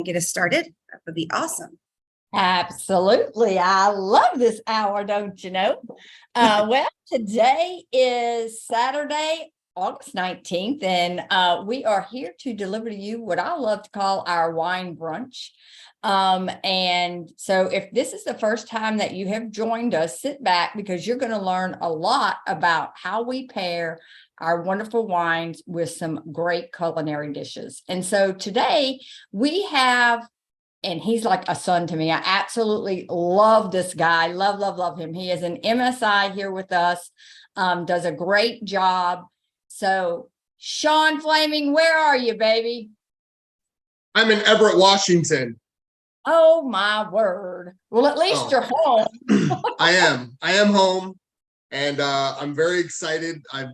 get us started, that would be awesome. Absolutely. I love this hour, don't you know? Well, today is Saturday, August 19th, and we are here to deliver to you what I love to call our wine brunch. And so if this is the first time that you have joined us, sit back because you're going to learn a lot about how we pair our wonderful wines with some great culinary dishes. And so today we have, and he's like a son to me. I absolutely love this guy. Love him. He is an MSI here with us, does a great job. So Sean Flaming, where are you, baby? I'm in Everett, Washington. Oh my word. Well, at least you're home. I am home, and I'm very excited. I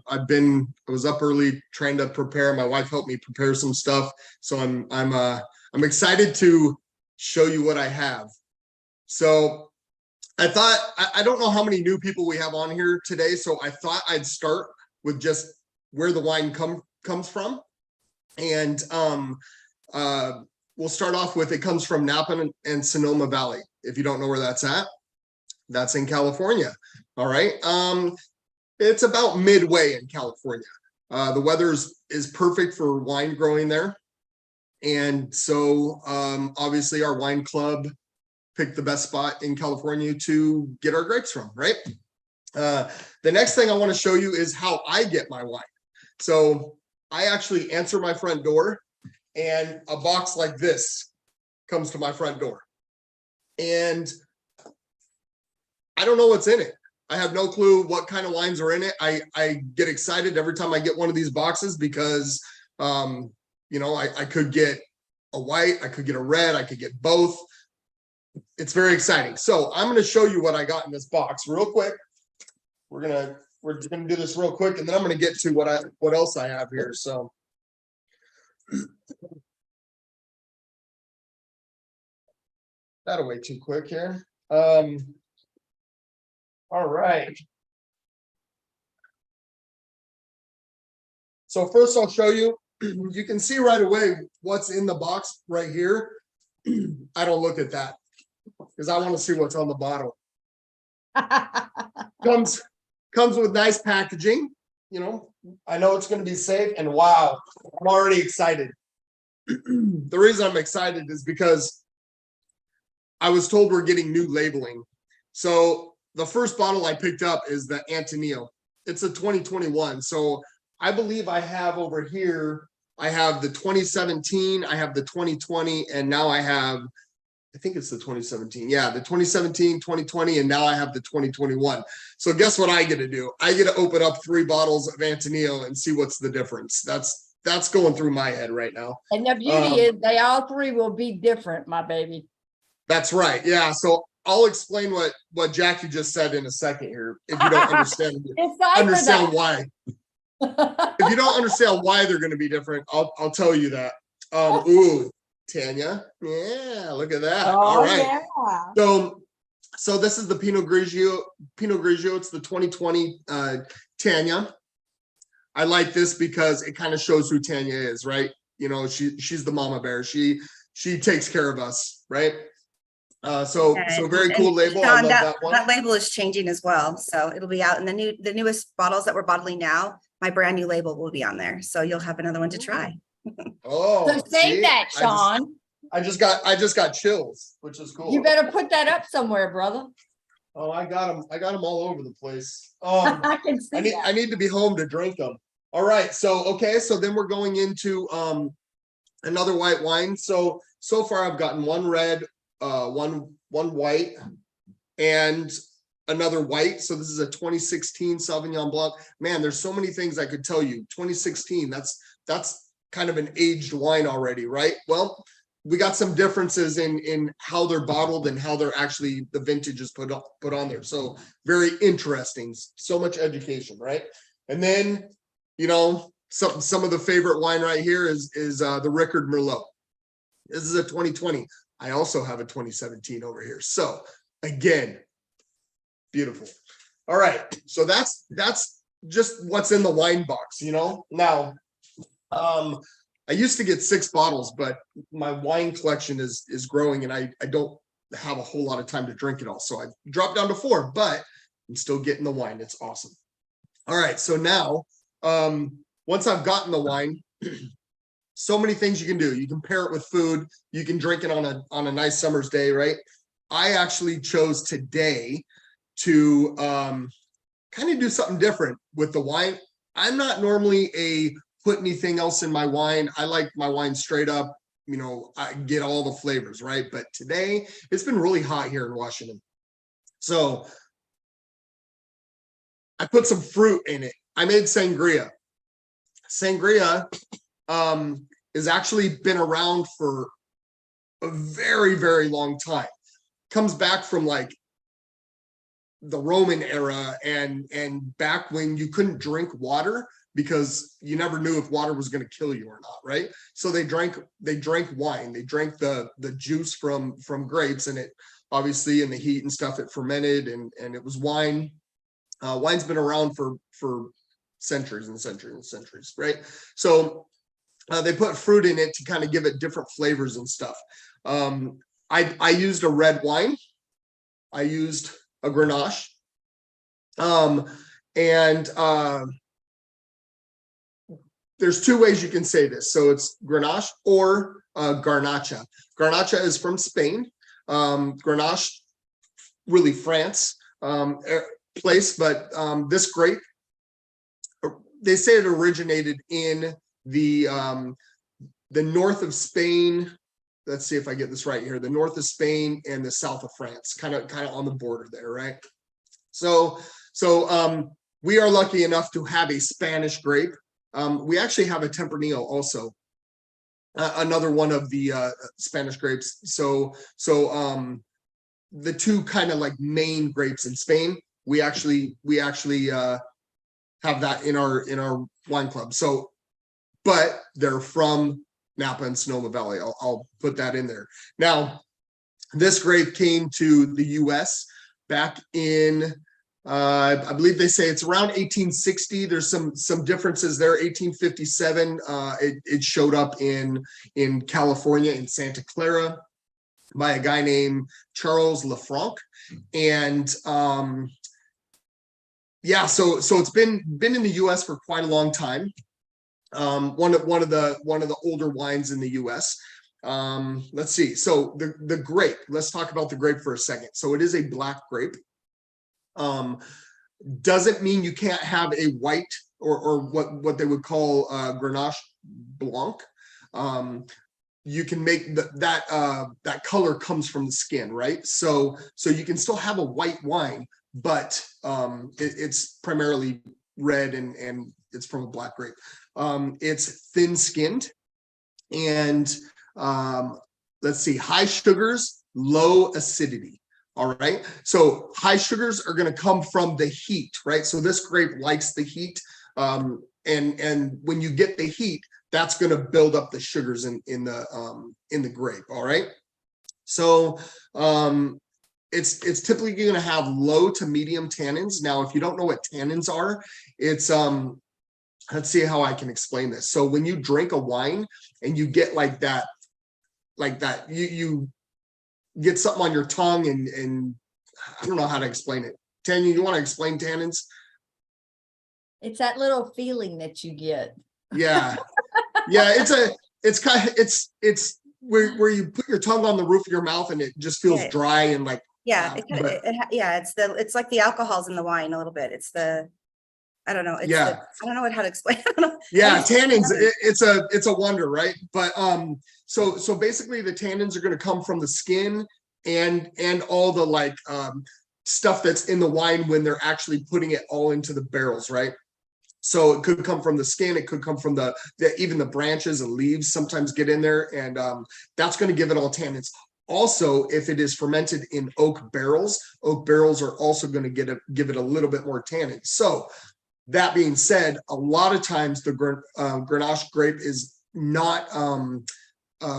was up early trying to prepare. My wife helped me prepare some stuff. So I'm excited to show you what I have. So I thought, I don't know how many new people we have on here today. So I thought I'd start with just where the wine comes from. And we'll start off with, it comes from Napa and Sonoma Valley. If you don't know where that's at, that's in California. All right. It's about midway in California. The weather is perfect for wine growing there. And so obviously our wine club picked the best spot in California to get our grapes from, right? The next thing I want to show you is how I get my wine. So I actually answer my front door, and a box like this comes to my front door. And I don't know what's in it. I have no clue what kind of wines are in it. I get excited every time I get one of these boxes because, you know, I could get a white, I could get a red, I could get both. It's very exciting. So I'm going to show you what I got in this box real quick. We're gonna do this real quick, and then I'm going to get to what else I have here. So that'll way too quick here. All right. So first I'll show you, you can see right away what's in the box right here. I don't look at that because I want to see what's on the bottle. Comes with nice packaging. You know, I know it's going to be safe, and wow, I'm already excited. The reason I'm excited is because I was told we're getting new labeling. So the first bottle I picked up is the Antonio. It's a 2021. So I believe I have over here, I have the 2017, I have the 2020, and now I think it's the 2017. Yeah, the 2017, 2020, and now I have the 2021. So guess what I get to do? I get to open up 3 bottles of Antonio and see what's the difference. That's going through my head right now. And the beauty is they all 3 will be different, my baby. That's right. Yeah. So I'll explain what Jackie just said in a second here. If you don't understand why. If you don't understand why they're going to be different, I'll tell you that. Ooh, Tanya. Yeah, look at that. All right. Yeah. So this is the Pinot Grigio. It's the 2020 Tanya. I like this because it kind of shows who Tanya is, right? You know, she's the mama bear. She takes care of us, right? So very cool label. Sean, I love that one. That label is changing as well. So it'll be out in the newest bottles that we're bottling now. My brand new label will be on there. So you'll have another one to try. Oh, so save that, Sean. I just got chills, which is cool. You better put that up somewhere, brother. Oh, I got them all over the place. I can see I need to be home to drink them. All right. So, okay. So then we're going into another white wine. So far I've gotten one red, one white, and another white. So this is a 2016 Sauvignon Blanc. Man, there's so many things I could tell you. 2016, that's kind of an aged wine already, right? Well, we got some differences in how they're bottled and how they're actually, the vintage is put on there. So very interesting. So much education, right? And then, you know, some of the favorite wine right here is the Rickard Merlot. This is a 2020. I also have a 2017 over here. So again, beautiful. All right. So that's just what's in the wine box, you know. Now, I used to get 6 bottles, but my wine collection is growing, and I don't have a whole lot of time to drink it all. So I dropped down to 4, but I'm still getting the wine. It's awesome. All right, so now once I've gotten the wine, so many things you can do. You can pair it with food. You can drink it on a nice summer's day, right? I actually chose today to kind of do something different with the wine. I'm not normally a put anything else in my wine. I like my wine straight up. You know, I get all the flavors, right? But today it's been really hot here in Washington. So I put some fruit in it. I made sangria. Sangria has actually been around for a very, very long time. Comes back from like the Roman era and back when you couldn't drink water because you never knew if water was going to kill you or not, right? So they drank wine. They drank the juice from grapes, and it obviously in the heat and stuff it fermented, and it was wine. Wine's been around for centuries and centuries and centuries, right? So they put fruit in it to kind of give it different flavors and stuff. I used a red wine. I used a Grenache. There's 2 ways you can say this. So it's Grenache or Garnacha. Garnacha is from Spain. Grenache, really France place, but this grape, they say it originated in the north of Spain. Let's see if I get this right here. The north of Spain and the south of France, kind of on the border there, right? So we are lucky enough to have a Spanish grape. We actually have a Tempranillo also, another one of the Spanish grapes. So the 2 kind of like main grapes in Spain, we actually have that in our wine club. So, but they're from Napa and Sonoma Valley. I'll put that in there. Now, this grape came to the U.S. back in, I believe they say it's around 1860. There's some differences there. 1857, it showed up in California in Santa Clara by a guy named Charles Lefranc, and yeah, so it's been in the U.S. for quite a long time. One of the older wines in the U.S. Let's see. So the grape. Let's talk about the grape for a second. So it is a black grape. Doesn't mean you can't have a white or what they would call Grenache Blanc. You can make that color comes from the skin, right? So you can still have a white wine, but it's primarily red and it's from a black grape. It's thin-skinned, and let's see, high sugars, low acidity. All right, so high sugars are going to come from the heat, right? So this grape likes the heat, and when you get the heat, that's going to build up the sugars in the grape. All right, so it's typically going to have low to medium tannins. Now, if you don't know what tannins are, it's let's see how I can explain this. So when you drink a wine and you get like that, you get something on your tongue, and I don't know how to explain it. Tanya, you want to explain tannins? It's that little feeling that you get. Yeah. Yeah, it's where you put your tongue on the roof of your mouth and it just feels dry and like yeah, it's like the alcohol's in the wine a little bit. It's the I don't know. I don't know how to explain. Yeah, tannins. It's a wonder, right? But so basically the tannins are going to come from the skin and all the like stuff that's in the wine when they're actually putting it all into the barrels, right? So it could come from the skin. It could come from even the branches and leaves sometimes get in there, and that's going to give it all tannins. Also, if it is fermented in oak barrels are also going to give it a little bit more tannin. So that being said, a lot of times the Grenache grape is not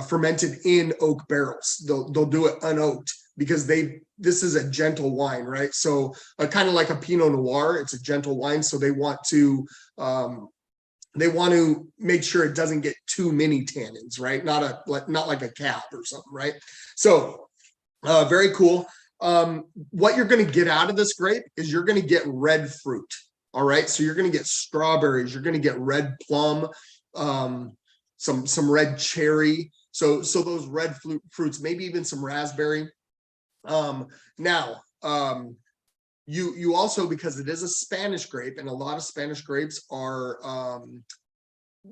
fermented in oak barrels. They'll do it unoaked because this is a gentle wine, right? So kind of like a Pinot Noir, it's a gentle wine. So they want to they want to make sure it doesn't get too many tannins, right? Not like a cab or something, right? So very cool. What you're going to get out of this grape is you're going to get red fruit. All right. So you're going to get strawberries, you're going to get red plum, some red cherry. So those red fruits, maybe even some raspberry. Now, you also, because it is a Spanish grape, and a lot of Spanish grapes are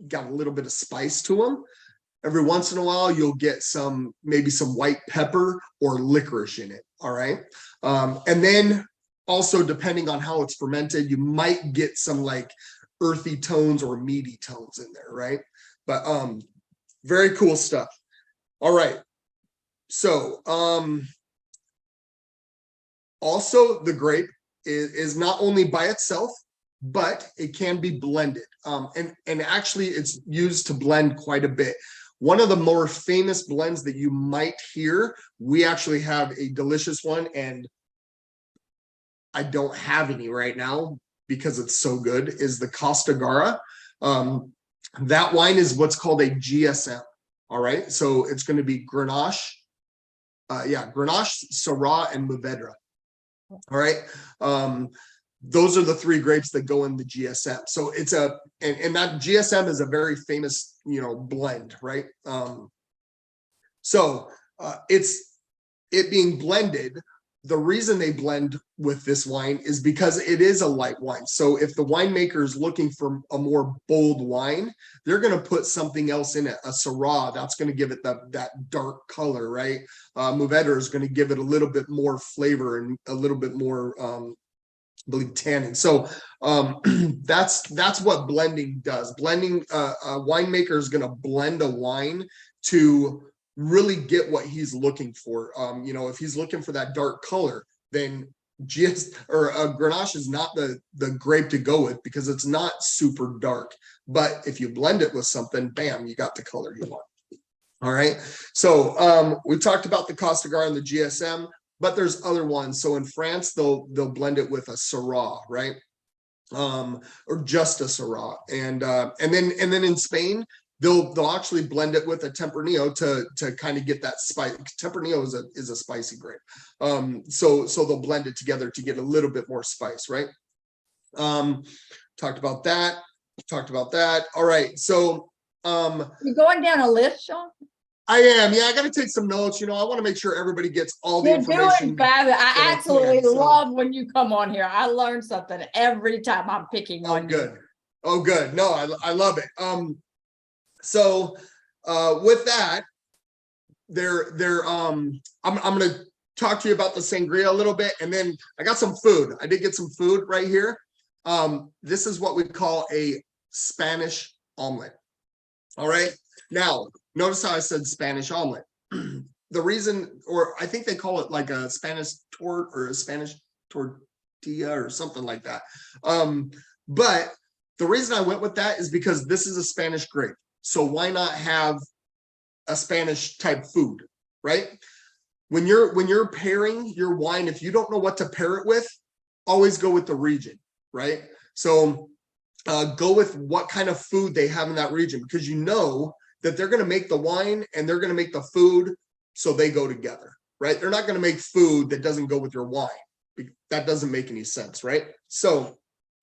got a little bit of spice to them. Every once in a while, you'll get maybe some white pepper or licorice in it. All right. And then also, depending on how it's fermented, you might get some like earthy tones or meaty tones in there, right? But very cool stuff. All right. So also the grape is not only by itself, but it can be blended. And actually it's used to blend quite a bit. One of the more famous blends that you might hear, we actually have a delicious one, and I don't have any right now because it's so good, is the Costa Gara. That wine is what's called a GSM. All right. So it's going to be Grenache. Grenache, Syrah, and Mourvedre. All right. Those are the three grapes that go in the GSM. So it's and that GSM is a very famous, blend, right? It being blended. The reason they blend with this wine is because it is a light wine. So if the winemaker is looking for a more bold wine, they're going to put something else in it, a Syrah, that's going to give it that dark color, right? Mourvedre is going to give it a little bit more flavor and a little bit more, tannin. So that's what blending does. Blending, a winemaker is going to blend a wine to really get what he's looking for. If he's looking for that dark color, then Grenache is not the grape to go with, because it's not super dark. But if you blend it with something, bam, you got the color you want. All right. So we talked about the Costa Gara and the GSM, but there's other ones. So in France, they'll blend it with a Syrah, right? Or just a Syrah, and then in Spain, they'll actually blend it with a Tempranillo to kind of get that spice. Tempranillo is a spicy grape. So they'll blend it together to get a little bit more spice, right? Talked about that. All right. So you're going down a list, Sean? I am. Yeah, I got to take some notes. I want to make sure everybody gets all the information. Doing fabulous. I absolutely so. love when you come on here. I learn something every time I'm picking on good. you. Oh, good. No, I love it. So with that, I'm going to talk to you about the sangria a little bit, and then I got some food. I did get some food right here. This is what we call a Spanish omelet. All right. Now, notice how I said Spanish omelet. The reason, or I think they call it like a Spanish tort or a Spanish tortilla or something like that. But the reason I went with that is because this is a Spanish grape. So why not have a Spanish type food, right? When you're pairing your wine, if you don't know what to pair it with, always go with the region, right? So go with what kind of food they have in that region, because that they're going to make the wine and they're going to make the food, so they go together, right? They're not going to make food that doesn't go with your wine. That doesn't make any sense, right? So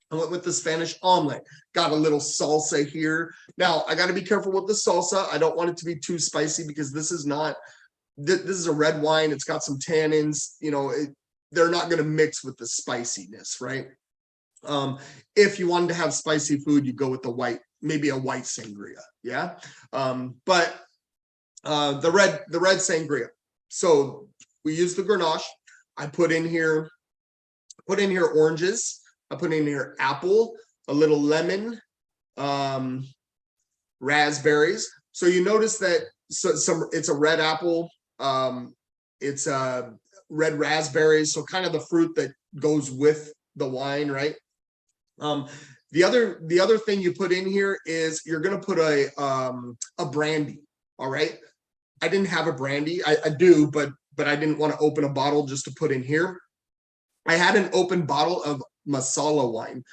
I went with the Spanish omelet. Got a little salsa here. Now, I got to be careful with the salsa. I don't want it to be too spicy, because this is a red wine. It's got some tannins. They're not going to mix with the spiciness, right? If you wanted to have spicy food, you go with maybe a white sangria. Yeah. But the red sangria. So we use the Grenache. I put in here oranges. I put in here apple, a little lemon, raspberries. So you notice that it's a red apple. It's red raspberries. So kind of the fruit that goes with the wine, right? The other thing you put in here is you're going to put a brandy. All right. I didn't have a brandy. I do, but I didn't want to open a bottle just to put in here. I had an open bottle of masala wine.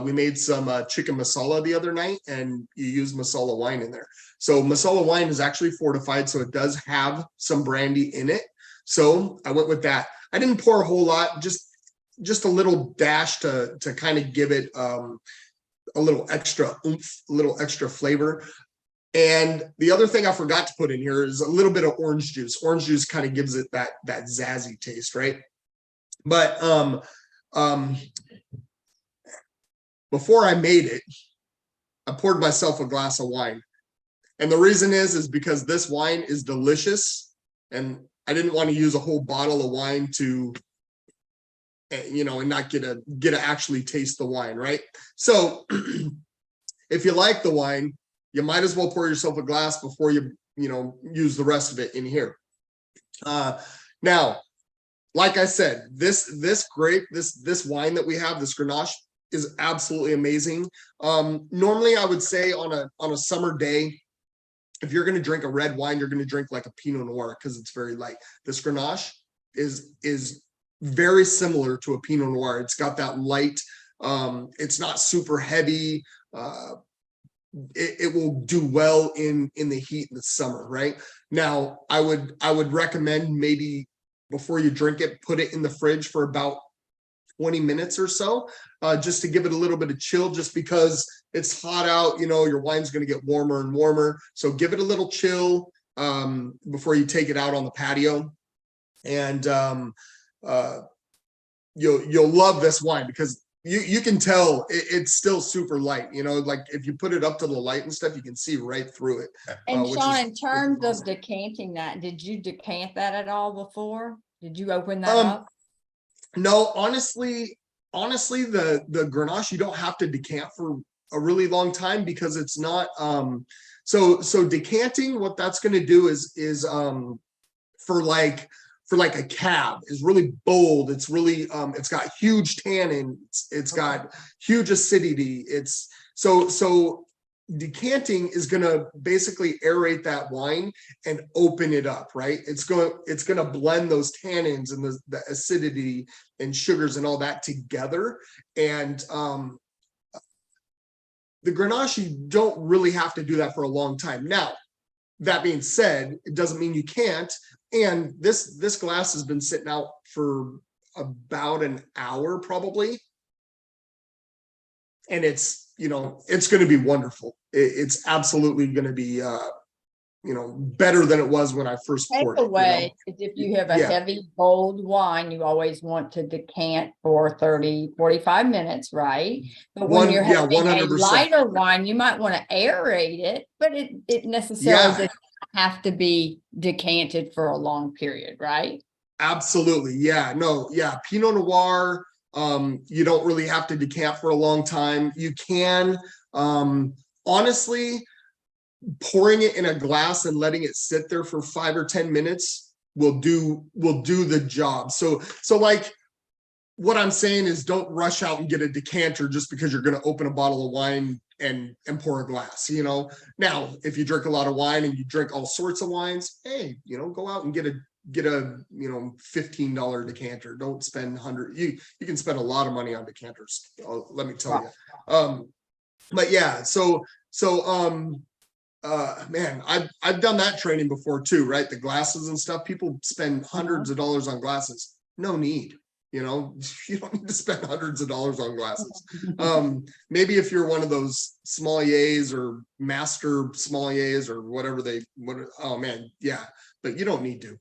We made some chicken masala the other night, and you use masala wine in there. So masala wine is actually fortified, so it does have some brandy in it. So I went with that. I didn't pour a whole lot, just a little dash to kind of give it a little extra oomph, a little extra flavor. And the other thing I forgot to put in here is a little bit of orange juice. Orange juice kind of gives it that zazzy taste, right? But before I made it, I poured myself a glass of wine. And the reason is because this wine is delicious, and I didn't want to use a whole bottle of wine to, you know, and not get to actually taste the wine, right? So if you like the wine, you might as well pour yourself a glass before you use the rest of it in here. Now, like I said, this wine that we have, this Grenache, is absolutely amazing. Normally I would say on a summer day, if you're going to drink a red wine, you're going to drink like a Pinot Noir because it's very light. This Grenache is very similar to a Pinot Noir. It's got that light. It's not super heavy. It will do well in the heat in the summer, right? Now, I would recommend maybe before you drink it, put it in the fridge for about 20 minutes or so, just to give it a little bit of chill, just because it's hot out, your wine's going to get warmer and warmer. So give it a little chill before you take it out on the patio. And you'll love this wine because you can tell it's still super light, like if you put it up to the light and stuff, you can see right through it. And Sean, in terms of decanting that, did you decant that at all before? Did you open that up? No, honestly, the Grenache, you don't have to decant for a really long time because it's not, so decanting, what that's going to do is for like a cab is really bold. It's really, it's got huge tannin. It's got huge acidity. It's so decanting is going to basically aerate that wine and open it up, right? It's going to blend those tannins and the acidity and sugars and all that together. And the Grenache, you don't really have to do that for a long time. Now, that being said, it doesn't mean you can't. And this glass has been sitting out for about an hour probably. And it's going to be wonderful. It's absolutely going to be, better than it was when I first poured it. Takeaway is if you have a heavy, bold wine, you always want to decant for 30, 45 minutes, right? But when you're having 100%. A lighter wine, you might want to aerate it, but it necessarily doesn't have to be decanted for a long period, right? Absolutely. Yeah. No. Yeah. Pinot Noir. You don't really have to decant for a long time. You can, honestly, pouring it in a glass and letting it sit there for 5 or 10 minutes will do the job. So like what I'm saying is don't rush out and get a decanter just because you're going to open a bottle of wine and pour a glass, Now, if you drink a lot of wine and you drink all sorts of wines, hey, go out and get a $15 decanter. Don't spend $100. You can spend a lot of money on decanters. Let me tell you. But yeah, so man, I've done that training before too, right? The glasses and stuff. People spend hundreds of dollars on glasses. No need. You don't need to spend hundreds of dollars on glasses. Maybe if you're one of those sommeliers or master sommeliers or whatever oh man, yeah, but you don't need to.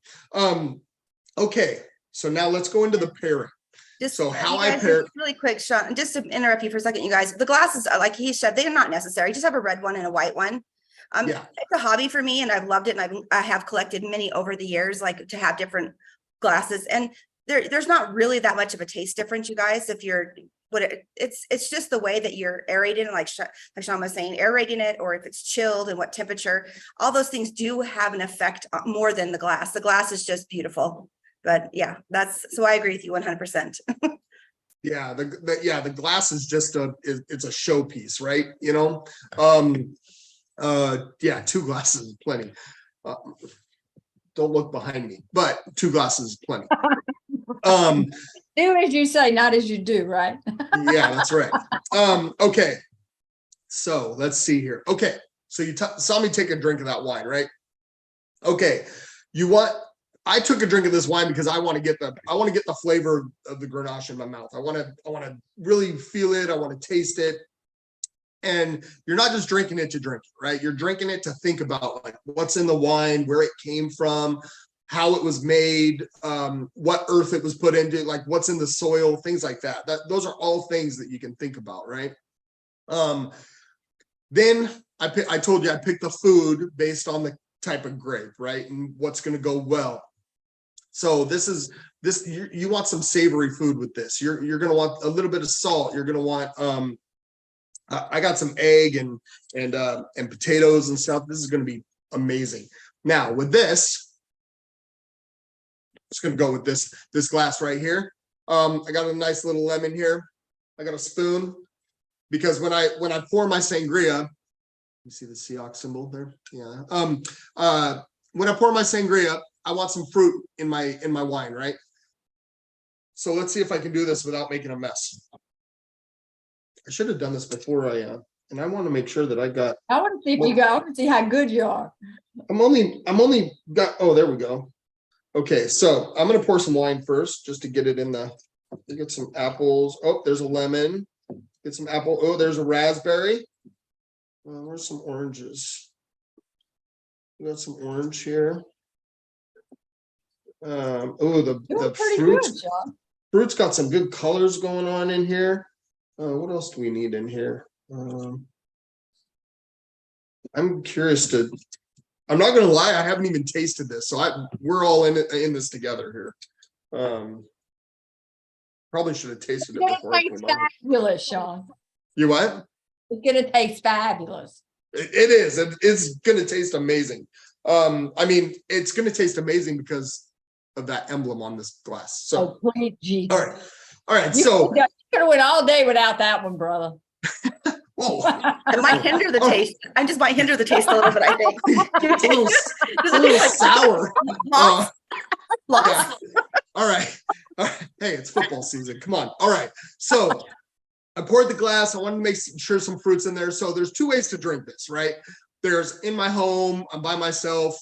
Okay, so now let's go into the pairing. How I pair really quick, Sean, just to interrupt you for a second, you guys, the glasses, like he said, they're not necessary. Just have a red one and a white one. It's a hobby for me and I've loved it. And I have collected many over the years, like to have different glasses, and there's not really that much of a taste difference, you guys. If you're it's just the way that you're aerating, like Sean was saying, aerating it, or if it's chilled and what temperature, all those things do have an effect more than the glass. The glass is just beautiful, but yeah, so I agree with you 100%. Yeah, the glass is just it's a showpiece, right? Yeah, 2 glasses is plenty. Don't look behind me, but 2 glasses is plenty. Do as you say, not as you do, right? Yeah, that's right. Okay. So let's see here. Okay. So you saw me take a drink of that wine, right? Okay. I took a drink of this wine because I want to get the flavor of the Grenache in my mouth. I want to really feel it. I want to taste it. And you're not just drinking it to drink it, right? You're drinking it to think about like what's in the wine, where it came from, how it was made, what earth it was put into, like what's in the soil, things like that. Those are all things that you can think about, right? Then I told you I picked the food based on the type of grape, right? And what's going to go well. So you want some savory food with this. You're going to want a little bit of salt. You're going to want, I got some egg and potatoes and stuff. This is going to be amazing. Now with this, just going to go with this glass right here. I got a nice little lemon here. I got a spoon because when I pour my sangria, you see the Seahawks symbol there? Yeah. When I pour my sangria, I want some fruit in my wine, right? So let's see if I can do this without making a mess. I should have done this before and I want to make sure that I got. I want to see if you got. I want to see how good you are. I'm only got. Oh, there we go. Okay, so I'm gonna pour some wine first, just to get it in the. Get some apples. Oh, there's a lemon. Get some apple. Oh, there's a raspberry. Where's some oranges? We got some orange here. Oh, the fruit's got some good colors going on in here. What else do we need in here? I'm curious I'm not gonna lie, I haven't even tasted this, so we're all in this together here. Probably should have tasted it before I came on. Fabulous, Sean. You what? It's gonna taste fabulous. It is. It's gonna taste amazing. I mean, it's gonna taste amazing because of that emblem on this glass. So, Jesus. All right. So could have went all day without that one, brother. It might hinder the taste. I just might hinder the taste a little bit, I think. It's a little sour. Yeah. All right. Hey, it's football season. Come on. All right. So I poured the glass. I wanted to make sure some fruit's in there. So there's two ways to drink this, right? There's in my home, I'm by myself,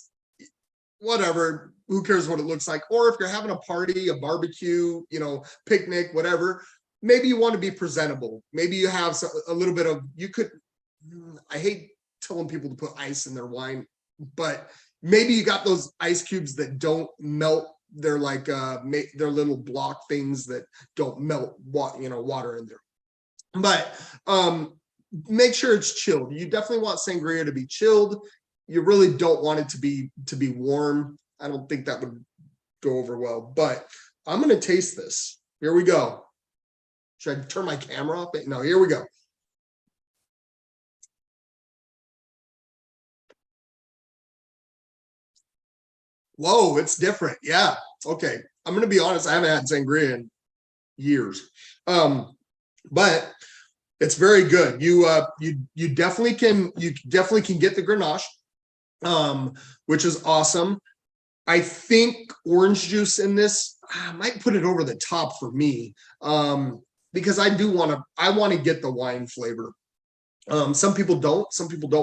whatever. Who cares what it looks like? Or if you're having a party, a barbecue, picnic, whatever, maybe you want to be presentable. Maybe you have a little bit of, I hate telling people to put ice in their wine, but maybe you got those ice cubes that don't melt. They're like, they're little block things that don't melt water in there. But make sure it's chilled. You definitely want sangria to be chilled. You really don't want it to be warm. I don't think that would go over well, but I'm going to taste this. Here we go. Should I turn my camera off? No, here we go. Whoa, it's different. Yeah. Okay. I'm going to be honest. I haven't had sangria in years. But it's very good. You definitely can get the Grenache, which is awesome. I think orange juice in this might put it over the top for me, because I want to get the wine flavor. Some people don't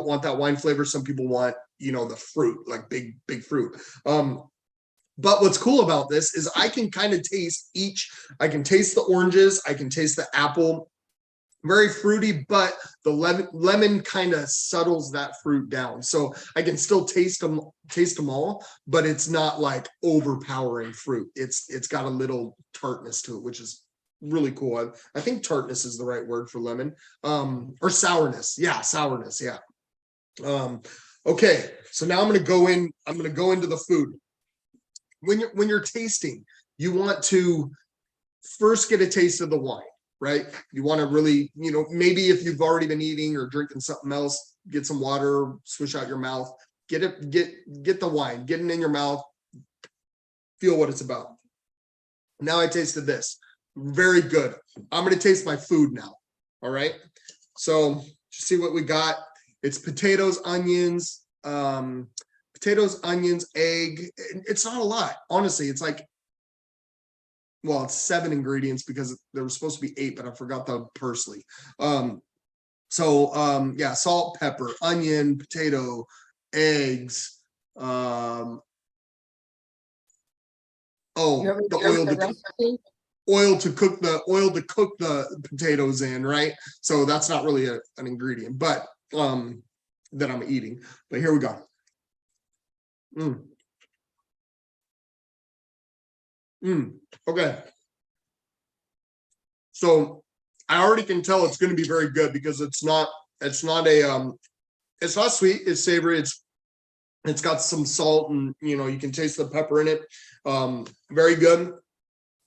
want that wine flavor. Some people want, the fruit, like big fruit. But what's cool about this is I can kind of taste I can taste the oranges. I can taste the apple. Very fruity, but the lemon kind of settles that fruit down. So I can still taste them all, but it's not like overpowering fruit. It's got a little tartness to it, which is really cool. I think tartness is the right word for lemon, or sourness. Yeah, sourness. Yeah. Okay. So now I'm going to go into the food. When you're tasting, you want to first get a taste of the wine. Right? You want to really, maybe if you've already been eating or drinking something else, get some water, swish out your mouth, get the wine, get it in your mouth, feel what it's about. Now I tasted this. Very good. I'm going to taste my food now. All right. So see what we got. It's potatoes, onions, egg. It's not a lot. Honestly, it's like well, it's 7 ingredients because there was supposed to be 8, but I forgot the parsley. Yeah, salt, pepper, onion, potato, eggs. You Oh, want me the to go oil with the to recipe? oil to cook the potatoes in, right? So that's not really an ingredient, but that I'm eating. But here we go. Okay. So I already can tell it's going to be very good because it's not it's not sweet, it's savory, it's got some salt, and you can taste the pepper in it. Very good.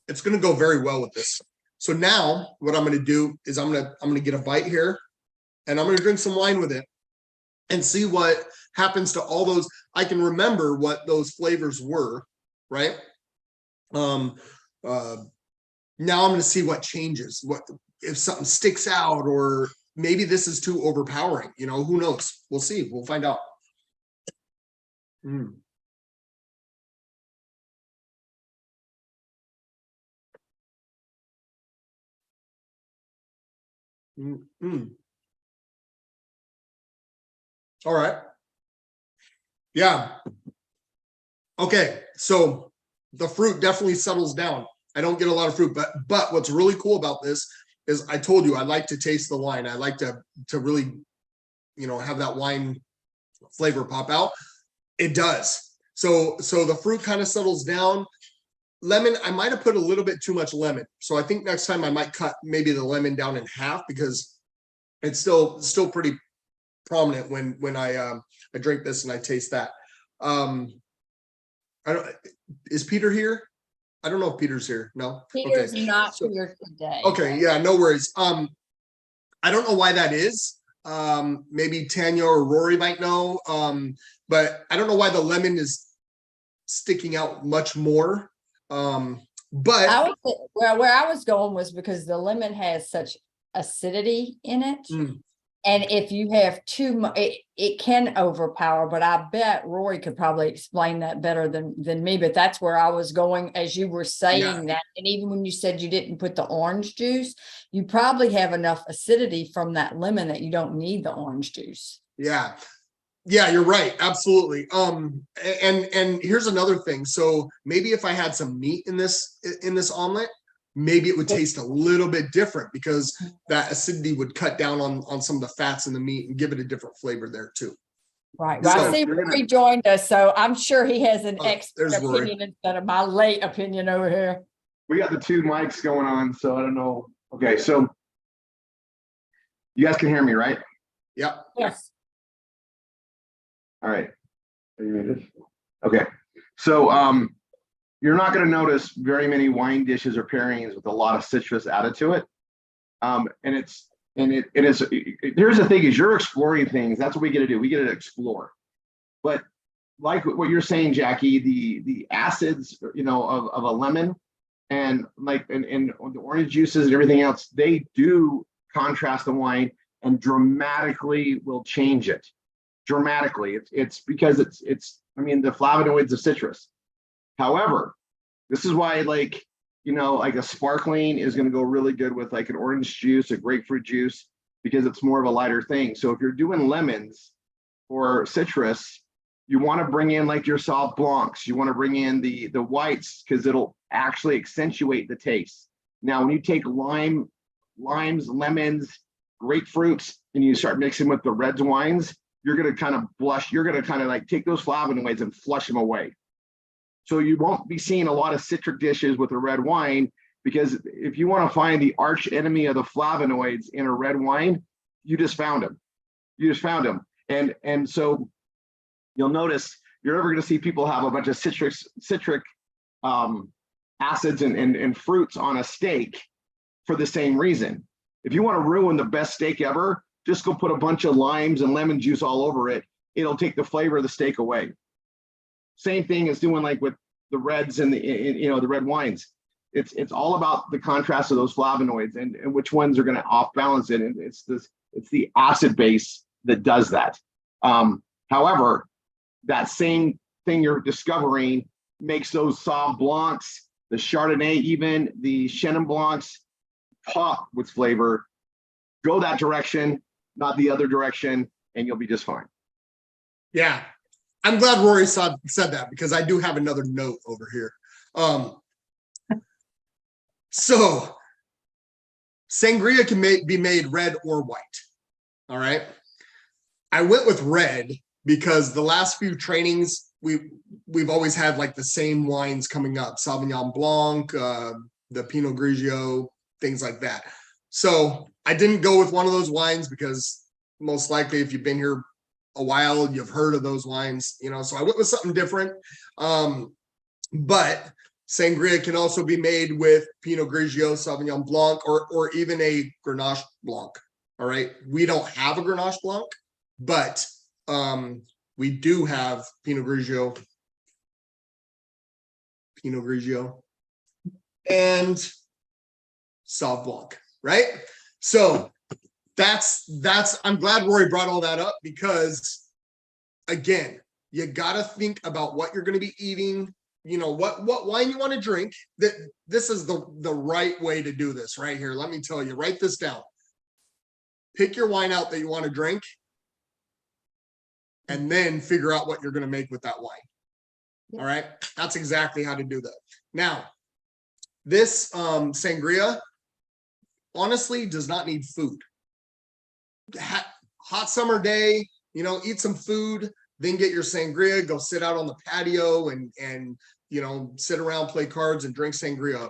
It's going to go very well with this. So now what I'm going to do is I'm going to get a bite here, and I'm going to drink some wine with it and see what happens to all those. I can remember what those flavors were, right? Now I'm going to see what changes, what if something sticks out, or maybe this is too overpowering. Who knows? We'll see. We'll find out. All right. Yeah. Okay. So the fruit definitely settles down. I don't get a lot of fruit, but what's really cool about this is I told you I like to taste the wine. I like to really, have that wine flavor pop out. It does. So the fruit kind of settles down. Lemon, I might have put a little bit too much lemon. So I think next time I might cut maybe the lemon down in half, because it's still pretty prominent when I drink this and I taste that. Is Peter here? I don't know if Peter's here. No. Peter's not here today. Okay, yeah, no worries. I don't know why that is. Maybe Tanya or Rory might know. But I don't know why the lemon is sticking out much more. But where I was going was because the lemon has such acidity in it. And if you have too much, it can overpower, but I bet Rory could probably explain that better than me. But that's where I was going as you were saying that. And even when you said you didn't put the orange juice, you probably have enough acidity from that lemon that you don't need the orange juice. Yeah, you're right. Absolutely. And here's another thing. So maybe if I had some meat in this omelet, maybe it would taste a little bit different, because that acidity would cut down on some of the fats in the meat and give it a different flavor there too. Right. Well, I see Rory joined us, so I'm sure he has an expert opinion instead of my late opinion over here. We got the 2 mics going on, so I don't know. Okay, so you guys can hear me, right? Yeah. Yes. All right. Okay. So you're not going to notice very many wine dishes or pairings with a lot of citrus added to it. Here's the thing: is you're exploring things. That's what we get to do. We get to explore. But like what you're saying, Jackie, the acids, of a lemon, and the orange juices and everything else, they do contrast the wine and dramatically will change it. Dramatically, it's because it's the flavonoids of citrus. However, this is why like a sparkling is going to go really good with like an orange juice, a grapefruit juice, because it's more of a lighter thing. So if you're doing lemons or citrus, you want to bring in like your Sauv Blancs. You want to bring in the whites, because it'll actually accentuate the taste. Now, when you take limes, lemons, grapefruits, and you start mixing with the red wines, you're going to kind of blush. You're going to kind of like take those flavonoids and flush them away. So you won't be seeing a lot of citric dishes with a red wine, because if you want to find the arch enemy of the flavonoids in a red wine, you just found them. And so you'll notice you're never going to see people have a bunch of citric acids and fruits on a steak for the same reason. If you want to ruin the best steak ever, just go put a bunch of limes and lemon juice all over it. It'll take the flavor of the steak away. Same thing as doing like with the reds and the red wines. It's all about the contrast of those flavonoids and which ones are going to off balance it. And it's the acid base that does that. However, that same thing you're discovering makes those Sauv Blancs the Chardonnay, even the Chenin Blancs pop with flavor. Go that direction, not the other direction, and you'll be just fine. Yeah. I'm glad Rory said that, because I do have another note over here. So sangria can be made red or white. All right. I went with red because the last few trainings we've always had like the same wines coming up: Sauvignon Blanc, the Pinot Grigio, things like that. So I didn't go with one of those wines because most likely, if you've been here a while, you've heard of those wines, you know. So I went with something different. But sangria can also be made with Pinot Grigio, Sauvignon Blanc, or even a Grenache Blanc. All right. We don't have a Grenache Blanc, but we do have Pinot Grigio, and Sauv Blanc, right? So that's I'm glad Rory brought all that up, because again, you got to think about what you're going to be eating, you know, what wine you want to drink. That this is the right way to do this right here. Let me tell you, write this down. Pick your wine out that you want to drink, and then figure out what you're going to make with that wine. All right. That's exactly how to do that. Now, this sangria honestly does not need food. Hot summer day, you know, eat some food, then get your sangria, go sit out on the patio and you know, sit around, play cards, and drink sangria.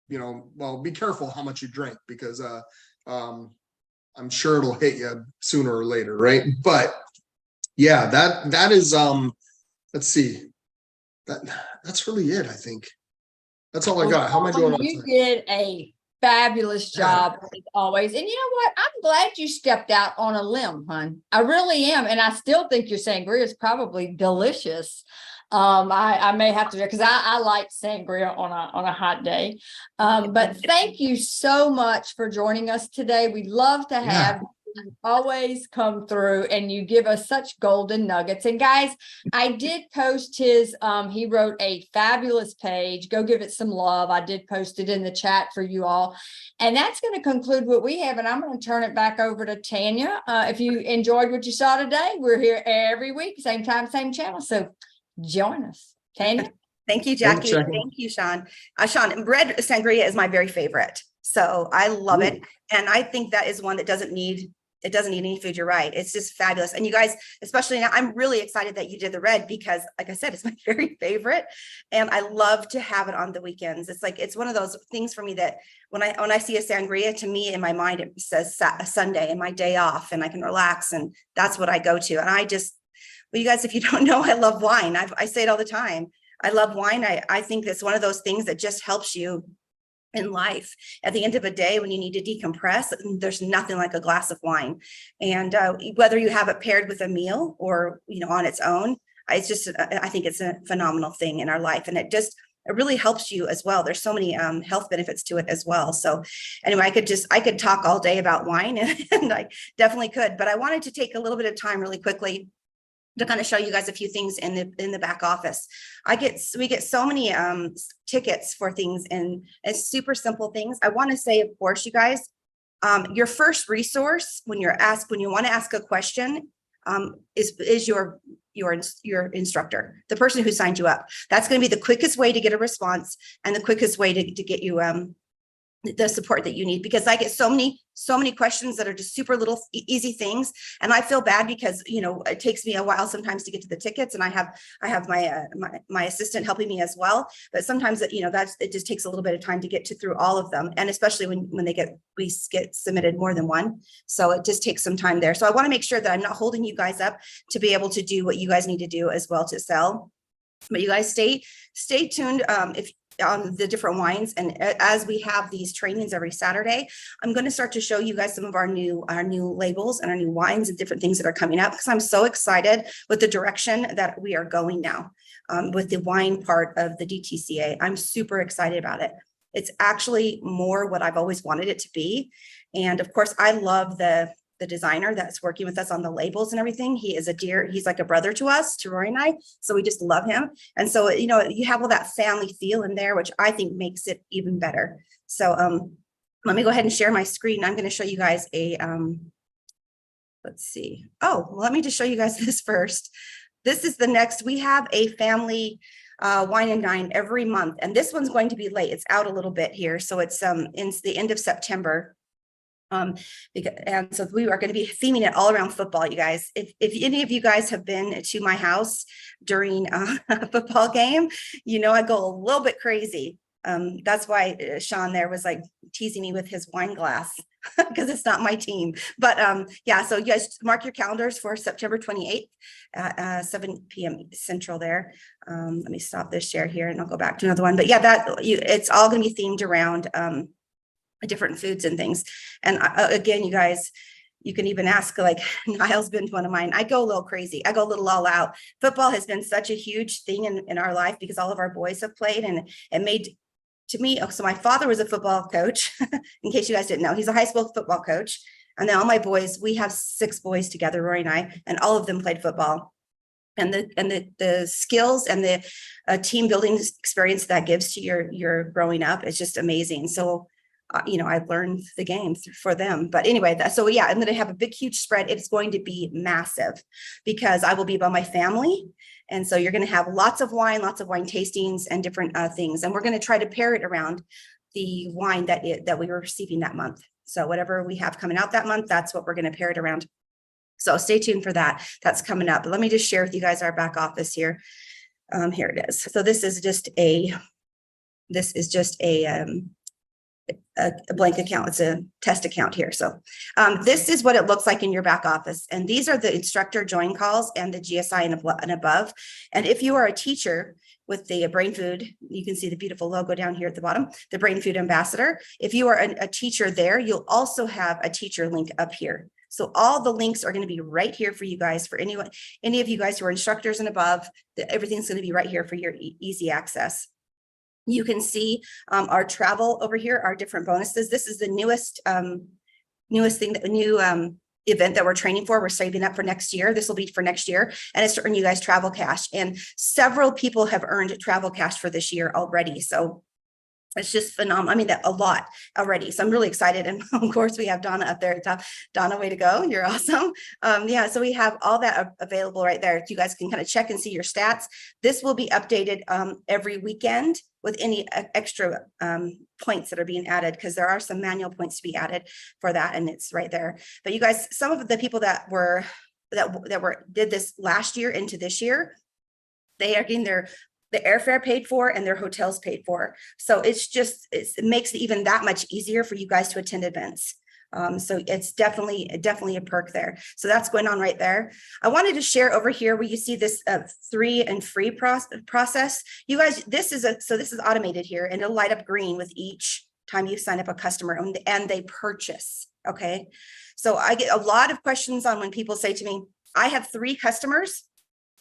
You know, well, be careful how much you drink, because I'm sure it'll hit you sooner or later, right? But yeah, that is let's see. That's really it, I think. That's all I got. How am I doing on You time? did a fabulous job as always. And you know what? I'm glad you stepped out on a limb, hon. I really am. And I still think your sangria is probably delicious. I may have to, because I like sangria on a hot day. But thank you so much for joining us today. We love to have you always come through, and you give us such golden nuggets. And guys, I did post his, he wrote a fabulous page. Go give it some love. I did post it in the chat for you all. And that's going to conclude what we have. And I'm going to turn it back over to Tanya. If you enjoyed what you saw today, we're here every week, same time, same channel. So join us. Tanya. Thank you, Jackie. Thank you, Sean. Sean, red sangria is my very favorite. So I love it. And I think that is one that doesn't need any food. You're right. It's just fabulous. And you guys, especially now, I'm really excited that you did the red, because like I said, it's my very favorite. And I love to have it on the weekends. It's like, it's one of those things for me that when I see a sangria, to me in my mind, it says a Sunday and my day off, and I can relax. And that's what I go to. And well, you guys, if you don't know, I love wine. I say it all the time. I love wine. I think it's one of those things that just helps you in life. At the end of a day, when you need to decompress, there's nothing like a glass of wine. And whether you have it paired with a meal or, you know, on its own, I think it's a phenomenal thing in our life. And it really helps you as well. There's so many health benefits to it as well. So anyway, I could talk all day about wine, and I definitely could, but I wanted to take a little bit of time really quickly to kind of show you guys a few things in the back office. We get so many tickets for things, and it's super simple things. I want to say, of course, you guys, your first resource when you want to ask a question is your instructor, the person who signed you up. That's going to be the quickest way to get a response and the quickest way to get you the support that you need, because I get so many questions that are just super little easy things. And I feel bad because, you know, it takes me a while sometimes to get to the tickets, and I have my assistant helping me as well. But sometimes it just takes a little bit of time to get through all of them. And especially when we get submitted more than one. So it just takes some time there. So I want to make sure that I'm not holding you guys up to be able to do what you guys need to do as well to sell. But you guys stay tuned. On the different wines, and as we have these trainings every Saturday, I'm going to start to show you guys some of our new labels and our new wines and different things that are coming up, because I'm so excited with the direction that we are going now with the wine part of the DTCA. I'm super excited about it. It's actually more what I've always wanted it to be. And of course, I love the the designer that's working with us on the labels and everything. He is he's like a brother to us, to Rory and I. So we just love him. And so, you know, you have all that family feel in there, which I think makes it even better. So let me go ahead and share my screen. I'm going to show you guys a, let's see. Oh, well, let me just show you guys this first. This is the next, we have a family wine and dine every month. And this one's going to be late. It's out a little bit here. So it's the end of September. And so we are going to be theming it all around football, you guys. If any of you guys have been to my house during a football game, you know, I go a little bit crazy. That's why Sean there was like teasing me with his wine glass because it's not my team. But yeah, so you guys mark your calendars for September 28th at 7 p.m. Central there. Let me stop this share here and I'll go back to another one. But yeah, it's all going to be themed around different foods and things. And again, you guys, you can even ask, like, Niall's been to one of mine. I go a little crazy. I go a little all out. Football has been such a huge thing in our life because all of our boys have played, and it made to me. So my father was a football coach, in case you guys didn't know. He's a high school football coach. And then all my boys, we have 6 boys together, Rory and I, and all of them played football. And the skills and the team building experience that gives to your growing up is just amazing. So you know, I've learned the game for them. But anyway, so yeah, I'm going to have a big, huge spread. It's going to be massive because I will be by my family. And so you're going to have lots of wine tastings and different things. And we're going to try to pair it around the wine that we were receiving that month. So whatever we have coming out that month, that's what we're going to pair it around. So stay tuned for that. That's coming up. But let me just share with you guys our back office here. Here it is. So this is just a blank account. It's a test account here. So this is what it looks like in your back office. And these are the instructor join calls and the GSI and above. And if you are a teacher with the Brain Food, you can see the beautiful logo down here at the bottom, the Brain Food Ambassador. If you are a teacher there, you'll also have a teacher link up here. So all the links are going to be right here for you guys, for any of you guys who are instructors and above, everything's going to be right here for your easy access. You can see our travel over here, our different bonuses. This is the newest thing, event that we're training for. We're saving up for next year. This will be for next year, and it's to earn you guys travel cash. And several people have earned travel cash for this year already. So it's just phenomenal. I mean, a lot already. So I'm really excited. And of course, we have Donna up there at the top. Donna, way to go. You're awesome. Yeah, so we have all that available right there. You guys can kind of check and see your stats. This will be updated every weekend with any extra points that are being added, because there are some manual points to be added for that. And it's right there. But you guys, some of the people that did this last year into this year, they are getting the airfare paid for and their hotels paid for. So it makes it even that much easier for you guys to attend events. So it's definitely a perk there. So that's going on right there. I wanted to share over here where you see this 3 and free process. You guys, this is automated here, and it'll light up green with each time you sign up a customer and they purchase. Okay. So I get a lot of questions on when people say to me, I have 3 customers.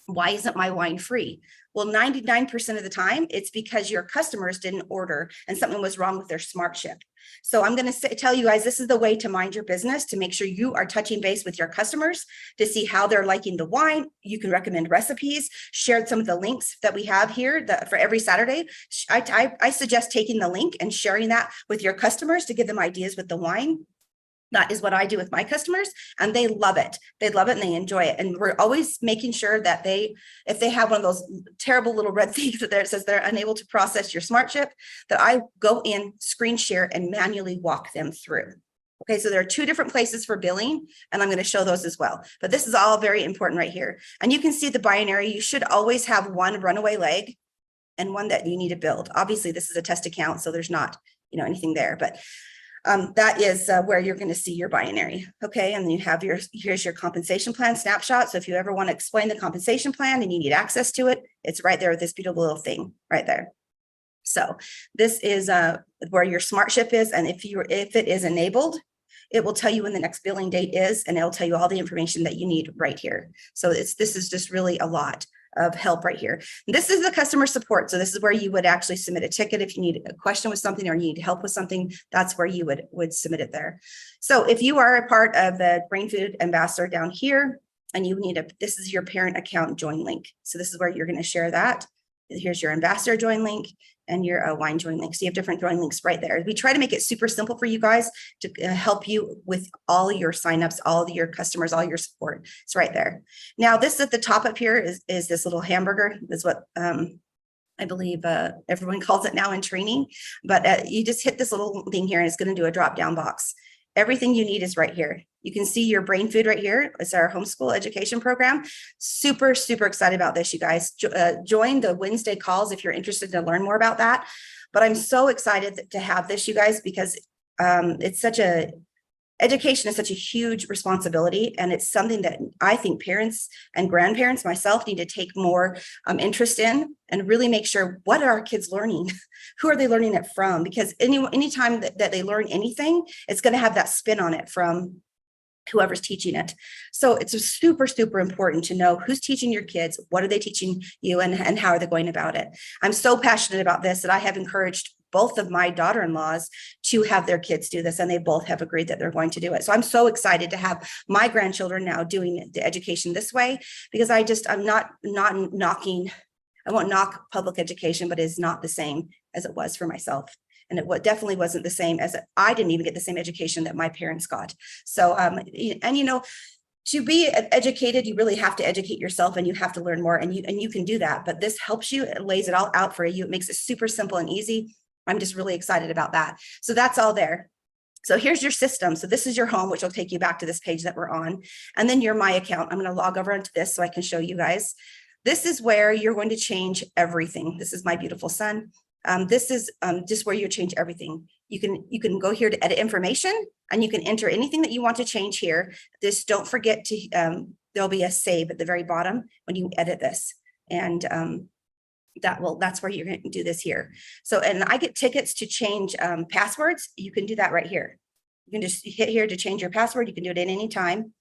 Why isn't my wine free? Well, 99% of the time, it's because your customers didn't order and something was wrong with their smart ship. So I'm going to tell you guys, this is the way to mind your business, to make sure you are touching base with your customers to see how they're liking the wine. You can recommend recipes, share some of the links that we have here for every Saturday. I suggest taking the link and sharing that with your customers to give them ideas with the wine. That is what I do with my customers, and they love it. They love it and they enjoy it. And we're always making sure that if they have one of those terrible little red things that there says they're unable to process your smart chip, that I go in, screen share, and manually walk them through. Okay, so there are 2 different places for billing, and I'm going to show those as well. But this is all very important right here. And you can see the binary. You should always have one runaway leg and one that you need to build. Obviously, this is a test account, so there's not anything there, but that is where you're going to see your binary. Okay. And then you have here's your compensation plan snapshot. So if you ever want to explain the compensation plan and you need access to it, it's right there with this beautiful little thing right there. So this is where your smart ship is. And if it is enabled, it will tell you when the next billing date is, and it'll tell you all the information that you need right here. So this is just really a lot. of help right here. This is the customer support. So this is where you would actually submit a ticket if you need a question with something or you need help with something. That's where you would submit it there. So if you are a part of the Brain Food Ambassador down here and you need this is your parent account join link. So this is where you're going to share that. Here's your ambassador join link and your wine join link. So you have different join links right there. We try to make it super simple for you guys to help you with all your signups, all of your customers, all your support. It's right there. Now, this at the top up here is this little hamburger. This is what I believe everyone calls it now in training. But you just hit this little thing here and it's going to do a drop down box. Everything you need is right here. You can see your brain food right here. It's our homeschool education program. Super, super excited about this, you guys. Join the Wednesday calls if you're interested to learn more about that. But I'm so excited to have this, you guys, because education is such a huge responsibility. And it's something that I think parents and grandparents, myself, need to take more interest in and really make sure, what are our kids learning? Who are they learning it from? Because anytime that they learn anything, it's going to have that spin on it from whoever's teaching it. So it's super, super important to know who's teaching your kids, what are they teaching you, and how are they going about it. I'm so passionate about this that I have encouraged both of my daughter-in-laws to have their kids do this, and they both have agreed that they're going to do it. So I'm so excited to have my grandchildren now doing the education this way, because I'm not knocking, I won't knock public education, but it's not the same as it was for myself. And it definitely wasn't the same as I didn't even get the same education that my parents got. So, to be educated, you really have to educate yourself and you have to learn more, and you can do that. But this helps you. It lays it all out for you. It makes it super simple and easy. I'm just really excited about that. So that's all there. So here's your system. So this is your home, which will take you back to this page that we're on. And then your My Account. I'm going to log over into this so I can show you guys. This is where you're going to change everything. This is my beautiful son. This is just where you change everything. You can go here to edit information, and you can enter anything that you want to change here. Just don't forget to, there'll be a save at the very bottom when you edit this. And that's where you're going to do this here. So, and I get tickets to change passwords. You can do that right here. You can just hit here to change your password. You can do it at any time.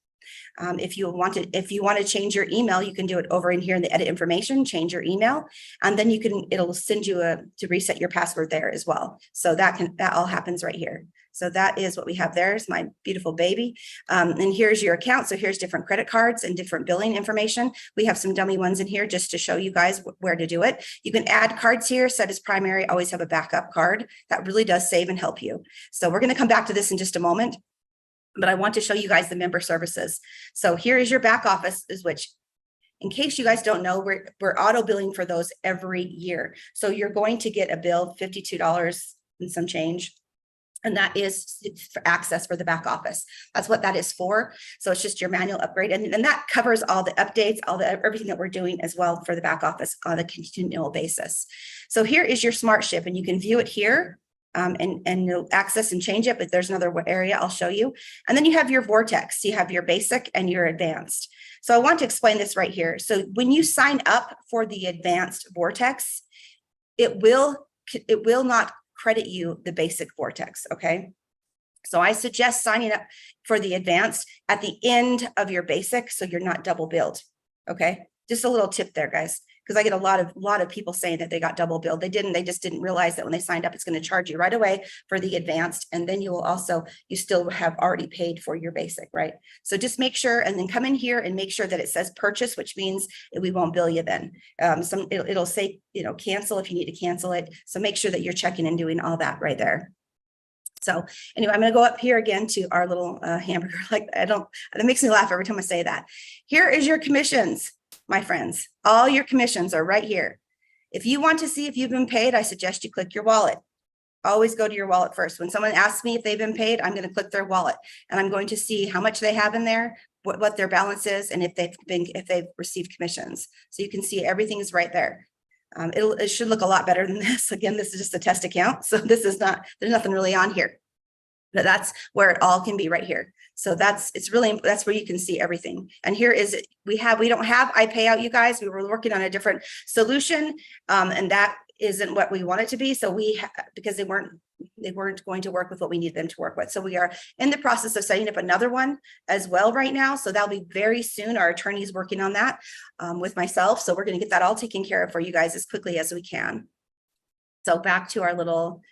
If you want to change your email, you can do it over in here in the edit information, change your email, and then it'll send you to reset your password there as well. So that all happens right here. So that is what we have there. Is my beautiful baby. And here's your account. So here's different credit cards and different billing information. We have some dummy ones in here just to show you guys where to do it. You can add cards here, set as primary, always have a backup card. That really does save and help you. So we're going to come back to this in just a moment, but I want to show you guys the member services. So here is your back office, which, in case you guys don't know, we're auto billing for those every year. So you're going to get a bill, $52 and some change. And that is for access for the back office. That's what that is for. So it's just your manual upgrade. And that covers all the updates, everything that we're doing as well for the back office on a continual basis. So here is your Smart Ship, and you can view it here. And you'll access and change it, but there's another area I'll show you. And then you have your Vortex. You have your basic and your advanced. So I want to explain this right here. So when you sign up for the advanced Vortex, it will not credit you the basic Vortex, okay? So I suggest signing up for the advanced at the end of your basic, so you're not double billed, okay? Just a little tip there, guys, because I get a lot of people saying that they got double billed. They just didn't realize that when they signed up, it's going to charge you right away for the advanced. And then you still have already paid for your basic, right? So just make sure, and then come in here and make sure that it says purchase, which means we won't bill you then. It'll say, cancel if you need to cancel it. So make sure that you're checking and doing all that right there. So anyway, I'm going to go up here again to our little hamburger. That makes me laugh every time I say that. Here is your commissions. My friends, all your commissions are right here. If you want to see if you've been paid, I suggest you click your wallet. Always go to your wallet first. When someone asks me if they've been paid, I'm going to click their wallet, and I'm going to see how much they have in there, what their balance is, and if they've received commissions. So you can see everything is right there. It should look a lot better than this. Again, this is just a test account, so there's nothing really on here. But that's where it all can be right here. So that's where you can see everything. And here is it. We don't have iPayout, you guys. We were working on a different solution, and that isn't what we want it to be. So because they weren't They weren't going to work with what we need them to work with. So we are in the process of setting up another one as well right now. So that'll be very soon. Our attorney's working on that with myself. So we're going to get that all taken care of for you guys as quickly as we can. So back to our little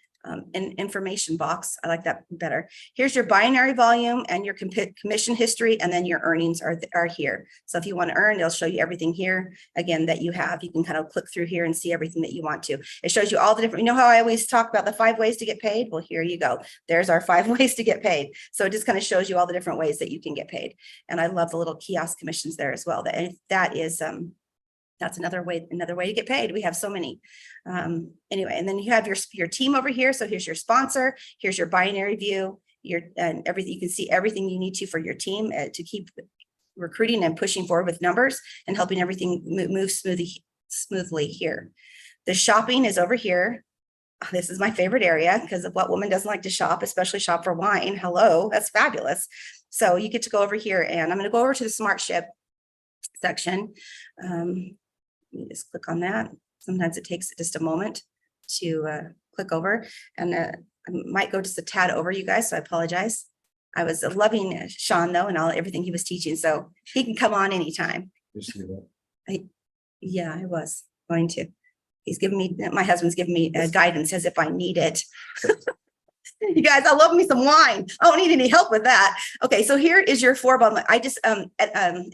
information box. I like that better. Here's your binary volume and your commission history, and then your earnings are here. So if you want to earn, it'll show you everything here again that you have. You can kind of click through here and see everything that you want to. It shows you all the different, you know how I always talk about the 5 ways to get paid? Well, here you go. There's our 5 ways to get paid. So it just kind of shows you all the different ways that you can get paid. And I love the little kiosk commissions there as well. That is that's another way to get paid. We have so many. Anyway, and then you have your team over here. So here's your sponsor. Here's your binary view. And everything. You can see everything you need to for your team to keep recruiting and pushing forward with numbers and helping everything move smoothly here. The shopping is over here. This is my favorite area because of what woman doesn't like to shop, especially shop for wine. Hello, that's fabulous. So you get to go over here, and I'm going to go over to the Smart Ship section. Let me just click on that. Sometimes it takes just a moment to click over, and I might go just a tad over, you guys, so I apologize. I was loving Sean though, and everything he was teaching, so he can come on anytime. Yeah, I was going to. He's giving me, my husband's giving me guidance as if I need it. You guys, I love me some wine. I don't need any help with that. Okay, so here is your 4-bottle. I just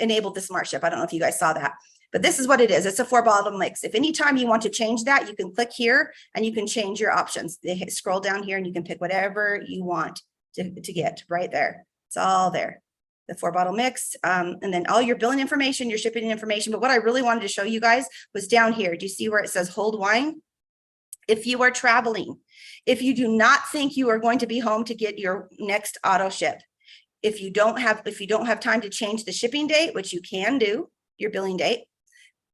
enabled the Smart Ship. I don't know if you guys saw that, but this is what it is. It's a 4-bottle mix. If anytime you want to change that, you can click here and you can change your options. Scroll down here and you can pick whatever you want to get right there. It's all there. The 4-bottle mix, and then all your billing information, your shipping information. But what I really wanted to show you guys was down here. Do you see where it says hold wine? If you are traveling, if you do not think you are going to be home to get your next auto ship, if you don't have time to change the shipping date, which you can do, your billing date,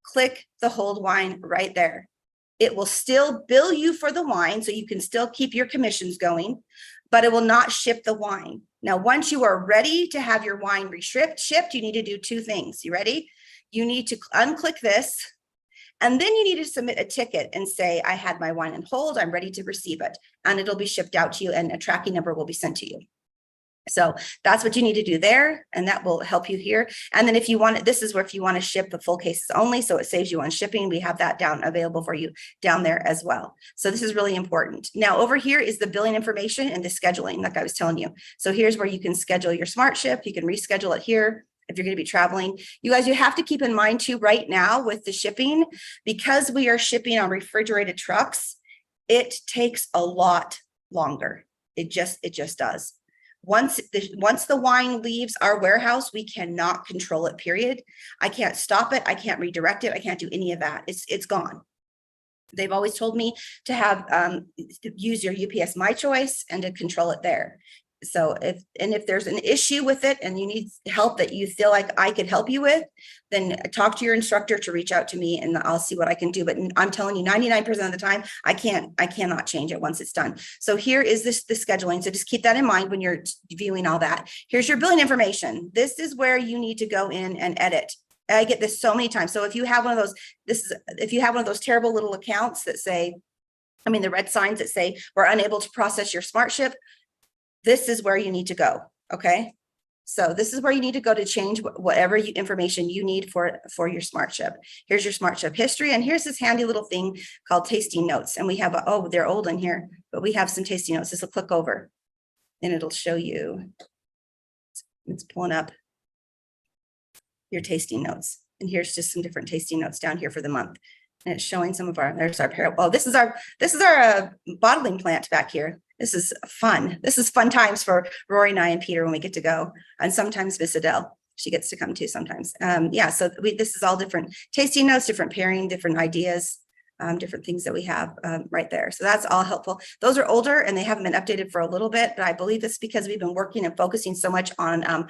click the hold wine right there. It will still bill you for the wine, so you can still keep your commissions going, but it will not ship the wine. Now, once you are ready to have your wine shipped, you need to do 2 things. You ready? You need to unclick this, and then you need to submit a ticket and say, I had my wine on hold, I'm ready to receive it. And it'll be shipped out to you, and a tracking number will be sent to you. So that's what you need to do there, and that will help you here. And then if you want it, this is where if you want to ship the full cases only, so it saves you on shipping, we have that down available for you down there as well. So this is really important. Now over here is the billing information and the scheduling, like I was telling you. So here's where you can schedule your Smart Ship. You can reschedule it here if you're going to be traveling. You guys, you have to keep in mind too, right now with the shipping, because we are shipping on refrigerated trucks, it takes a lot longer. It just does. Once the wine leaves our warehouse, we cannot control it, period. I can't stop it. I can't redirect it. I can't do any of that. It's gone. They've always told me to have use your UPS My Choice and to control it there. So if there's an issue with it and you need help that you feel like I could help you with, then talk to your instructor to reach out to me, and I'll see what I can do. But I'm telling you, 99% of the time, I cannot change it once it's done. So here is the scheduling. So just keep that in mind when you're viewing all that. Here's your billing information. This is where you need to go in and edit. I get this so many times. So if you have one of those, if you have one of those terrible little accounts that say, the red signs that say we're unable to process your Smart Ship, this is where you need to go. Okay. So this is where you need to go to change whatever information you need for your Smart Ship. Here's your Smart Ship history. And here's this handy little thing called tasting notes. And we have, they're old in here, but we have some tasting notes. This will click over and it'll show you, it's pulling up your tasting notes. And here's just some different tasting notes down here for the month. And it's showing some of there's our pair. Oh, this is our bottling plant back here. This is fun. This is fun times for Rory and I and Peter when we get to go. And sometimes Miss Adele, she gets to come too sometimes. So this is all different tasting notes, different pairing, different ideas, different things that we have right there. So that's all helpful. Those are older and they haven't been updated for a little bit, but I believe it's because we've been working and focusing so much on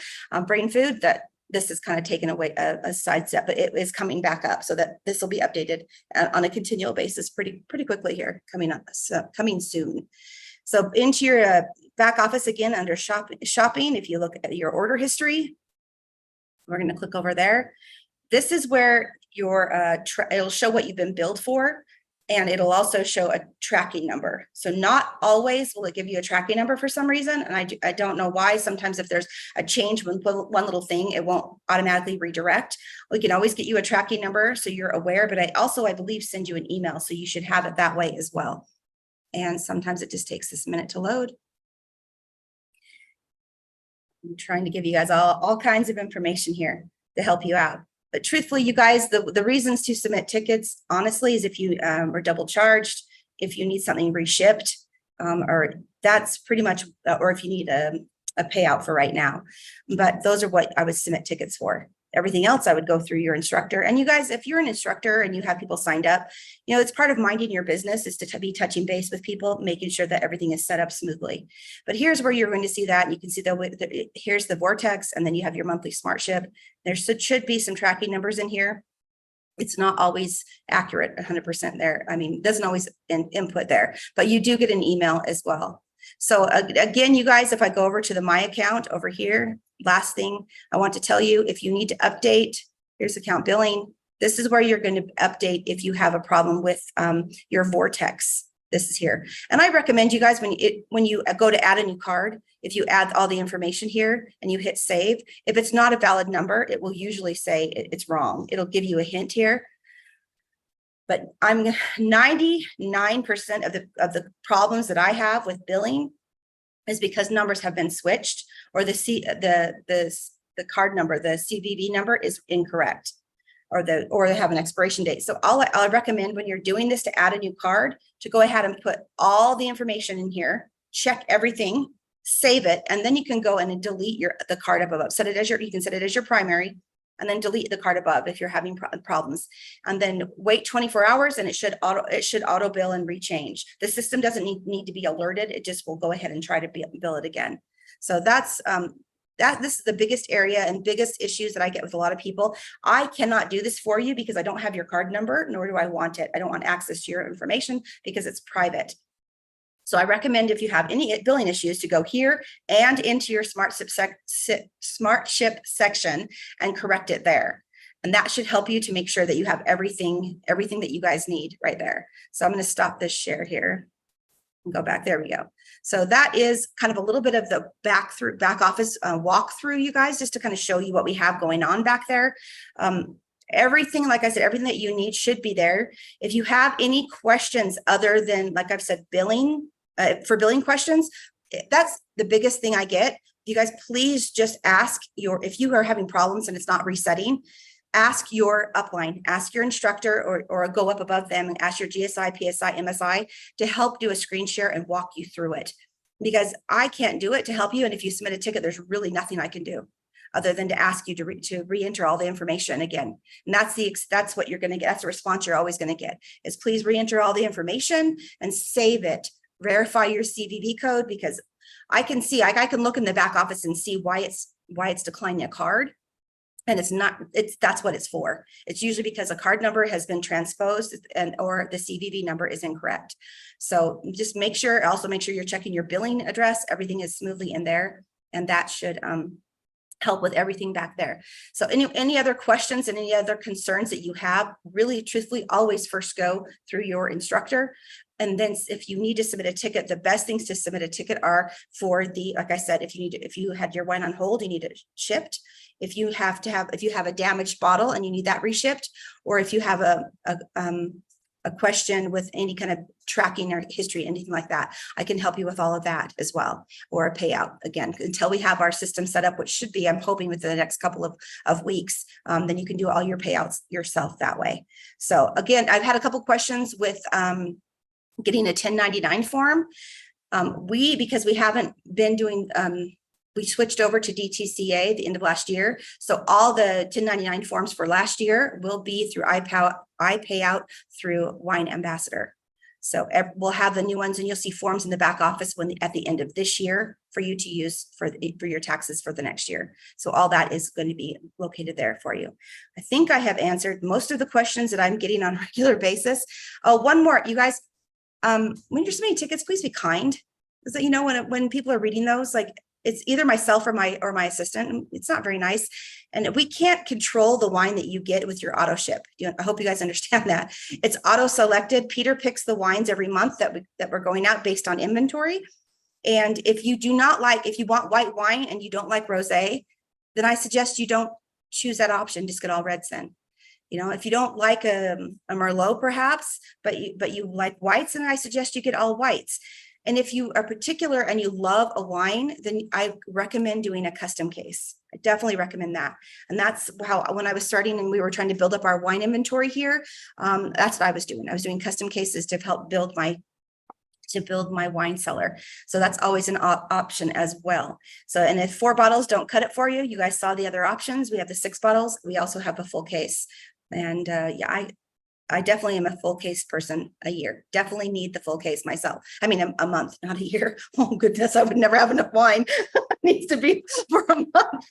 brain food that this is kind of taken away a sidestep, but it is coming back up so that this will be updated on a continual basis pretty quickly here, coming soon. So into your back office again under shopping, if you look at your order history, we're going to click over there. This is where your it'll show what you've been billed for. And it'll also show a tracking number. So not always will it give you a tracking number for some reason. And I don't know why. Sometimes if there's a change with one little thing, it won't automatically redirect. We can always get you a tracking number so you're aware, but I believe send you an email. So you should have it that way as well. And sometimes it just takes this minute to load. I'm trying to give you guys all kinds of information here to help you out. But truthfully, you guys, the reasons to submit tickets, honestly, is if you are double charged, if you need something reshipped, or that's pretty much, or if you need a payout for right now. But those are what I would submit tickets for. Everything else I would go through your instructor. And you guys, if you're an instructor and you have people signed up, you know, it's part of minding your business is to be touching base with people, making sure that everything is set up smoothly. But here's where you're going to see that. And you can see here's the vortex, and then you have your monthly smart ship. There should be some tracking numbers in here. It's not always accurate 100% there. I mean, it doesn't always input there, but you do get an email as well. So again, you guys, if I go over to the My account over here, last thing I want to tell you, if you need to update, here's account billing. This is where you're going to update if you have a problem with your vortex. This is here. And I recommend you guys, when you go to add a new card, if you add all the information here and you hit save, if it's not a valid number, it will usually say it's wrong. It'll give you a hint here. But I'm 99% of the problems that I have with billing is because numbers have been switched, or the card number, the CVV number is incorrect, or they have an expiration date. So I'll recommend when you're doing this to add a new card to go ahead and put all the information in here, check everything, save it, and then you can go in and delete the card up above. You can set it as your primary, and then delete the card above if you're having problems, and then wait 24 hours and it should auto bill and rechange. The system doesn't need to be alerted. It just will go ahead and try to bill it again. So that's this is the biggest area and biggest issues that I get with a lot of people. I cannot do this for you because I don't have your card number, nor do I want it. I don't want access to your information because it's private. So I recommend if you have any billing issues to go here and into your smart ship section and correct it there. And that should help you to make sure that you have everything that you guys need right there. So I'm going to stop this share here and go back. There we go. So that is kind of a little bit of the back office walkthrough, you guys, just to kind of show you what we have going on back there. Everything, like I said, everything that you need should be there. If you have any questions other than, like I've said, billing, for billing questions, that's the biggest thing I get. You guys, please just ask if you are having problems and it's not resetting, ask your upline, ask your instructor, or go up above them and ask your GSI, PSI, MSI to help do a screen share and walk you through it, because I can't do it to help you. And if you submit a ticket, there's really nothing I can do other than to ask you to re-enter all the information again. And that's what you're going to get. That's the response you're always going to get, is please re-enter all the information and save it. Verify your CVV code, because I can see, I can look in the back office and see why it's declining a card. And that's what it's for. It's usually because a card number has been transposed or the CVV number is incorrect. So just also make sure you're checking your billing address. Everything is smoothly in there, and that should help with everything back there. So any other questions and any other concerns that you have, really truthfully, always first go through your instructor. And then if you need to submit a ticket, the best things to submit a ticket are for like I said, if you had your wine on hold, you need it shipped. If you have a damaged bottle and you need that reshipped, or if you have a question with any kind of tracking or history, anything like that, I can help you with all of that as well, or a payout. Again, until we have our system set up, which should be, I'm hoping, within the next couple of weeks, then you can do all your payouts yourself that way. So again, I've had a couple questions with getting a 1099 form. Because we haven't been doing, we switched over to DTCA at the end of last year. So all the 1099 forms for last year will be through iPayout through Wine Ambassador. So we'll have the new ones, and you'll see forms in the back office at the end of this year for you to use for your taxes for the next year. So all that is going to be located there for you. I think I have answered most of the questions that I'm getting on a regular basis. Oh, one more, you guys. When you're submitting tickets, please be kind. Because when people are reading those, like, it's either myself or my assistant. It's not very nice. And we can't control the wine that you get with your auto ship. I hope you guys understand that. It's auto selected. Peter picks the wines every month that we're going out based on inventory. And if you want white wine and you don't like rosé, then I suggest you don't choose that option. Just get all reds then. If you don't like a Merlot perhaps, but you like whites, then I suggest you get all whites. And if you are particular and you love a wine, then I recommend doing a custom case. I definitely recommend that. And that's how, when I was starting and we were trying to build up our wine inventory here, that's what I was doing. I was doing custom cases to help build my wine cellar. So that's always an option as well. So, and if 4 bottles don't cut it for you, you guys saw the other options. We have the 6 bottles. We also have a full case. And yeah, I definitely am a full case person a year. Definitely need the full case myself. I mean, a month, not a year. Oh goodness, I would never have enough wine. It needs to be for a month.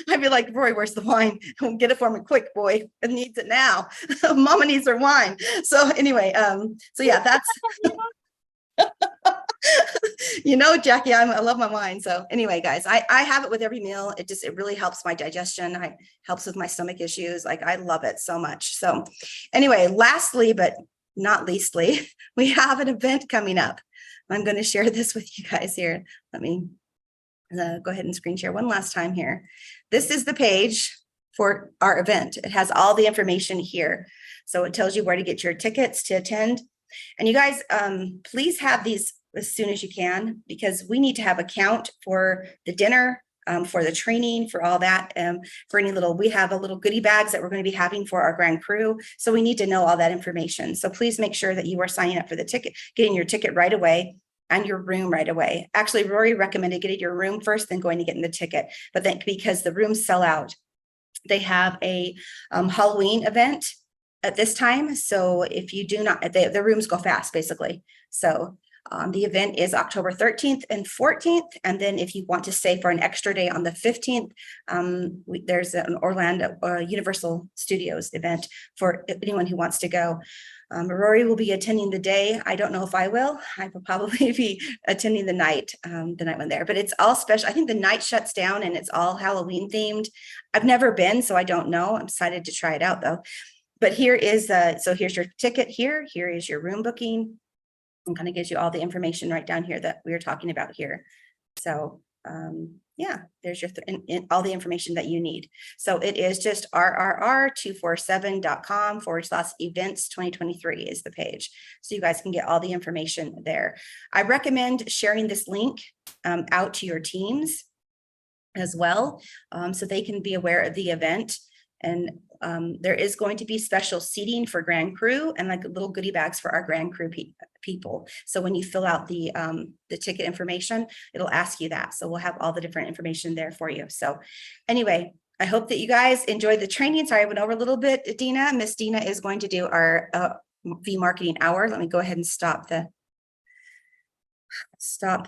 I'd be like, Roy, where's the wine? Get it for me quick, boy. It needs it now. Mama needs her wine. So anyway, so yeah, that's Jackie, I love my wine. So anyway, guys, I have it with every meal. It really helps my digestion. It helps with my stomach issues. Like, I love it so much. So anyway, lastly, but not leastly, we have an event coming up. I'm going to share this with you guys here. Let me go ahead and screen share one last time here. This is the page for our event. It has all the information here. So it tells you where to get your tickets to attend. And you guys, please have these as soon as you can, because we need to have a count for the dinner, for the training, for all that, for we have a little goodie bags that we're going to be having for our grand crew. So we need to know all that information. So please make sure that you are signing up for the ticket, getting your ticket right away and your room right away. Actually, Rory recommended getting your room first, then going to getting the ticket. But then because the rooms sell out, they have a Halloween event at this time. So if you do not, the rooms go fast, basically. So the event is October 13th and 14th. And then if you want to stay for an extra day on the 15th, there's an Orlando Universal Studios event for anyone who wants to go. Rory will be attending the day. I don't know if I will. I will probably be attending the night when there, but it's all special. I think the night shuts down and it's all Halloween themed. I've never been, so I don't know. I'm excited to try it out though. But here is, so here's your ticket here. Here is your room booking. And kind of gives you all the information right down here that we were talking about here. So yeah, there's your all the information that you need. So it is just rrr247.com/events 2023 is the page. So you guys can get all the information there. I recommend sharing this link out to your teams as well, so they can be aware of the event. And there is going to be special seating for Grand Crew and like little goodie bags for our Grand Crew people. So when you fill out the ticket information, it'll ask you that. So we'll have all the different information there for you. So anyway, I hope that you guys enjoyed the training. Sorry, I went over a little bit. Miss Dina is going to do our V marketing hour. Let me go ahead and stop